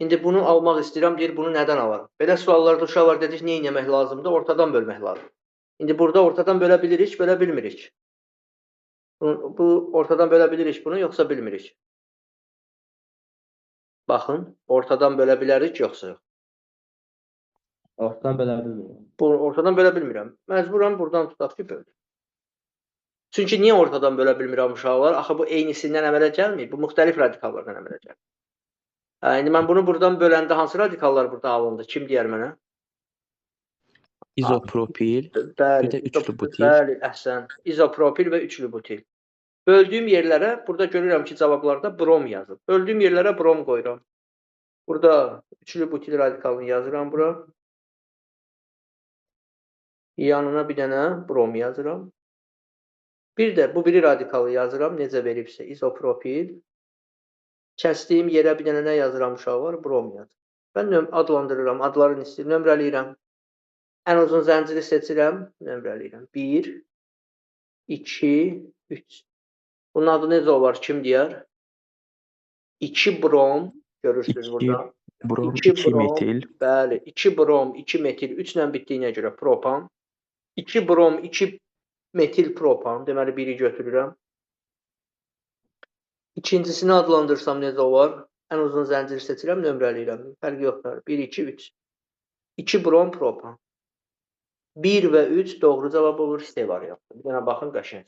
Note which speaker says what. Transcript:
Speaker 1: İndi bunu almaq istəyirəm, deyir, bunu nədən alaram? Belə suallarda uşaqlar dedik, nə etmək lazımdır? Ortadan bölmək lazım. İndi burada ortadan bölə bilirik, bölə bilmirik. Bu ortadan bölə bilirik bunu, yoxsa bilmirik? Baxın, ortadan bölə bilərik, yoxsa yox?
Speaker 2: Ortadan bölə bilmirəm.
Speaker 1: Ortadan bölə bilmirəm. Məcburam buradan tutaq ki, böl. Çünki niyə ortadan bölə bilmirəm uşaqlar? Axı bu eynisindən əmələ gəlmir, bu müxtəlif radikallardan əmələ gəlir. İndi mən bunu buradan böləndə hansı radikallar burada alındı? Kim deyər mənə?
Speaker 3: İzopropil,
Speaker 1: Bəli,
Speaker 3: bir də üçlü butil.
Speaker 1: Bəli, əhsən. İzopropil və üçlü butil. Böldüyüm yerlərə, burada görürəm ki, cavablarda brom yazıb. Böldüyüm yerlərə brom qoyuram. Burada üçlü butil radikalını yazıram bura. Yanına bir dənə brom yazıram. Bir də bu biri radikalı yazıram, necə veribsə, izopropil. Kəsdiyim yerə bir dənə nə yazıram uşaqlar? Brom yazıram. Mən adlandırıram, adlarını istəyirəm, nömrələyirəm. Ən uzun zənciri seçirəm, nömrələyirəm. 1, 2, 3. Bunun adı necə olar, kim deyər? 2 brom, görürsünüz burada.
Speaker 3: 2 brom, 2 metil.
Speaker 1: Bəli, 2 brom, 2 metil, 3 ilə bitdiyinə görə propan. 2 brom, 2 metil propan, deməli biri götürürəm. İkincisini adlandırsam necə olar? Ən uzun zənciri seçirəm, nömrələyirəm. Fərqi yoxdur. 1, 2, 3. 2 brom propan. 1 və 3 doğru cavab olur, C variantı. Bir dənə baxın, qəşəng.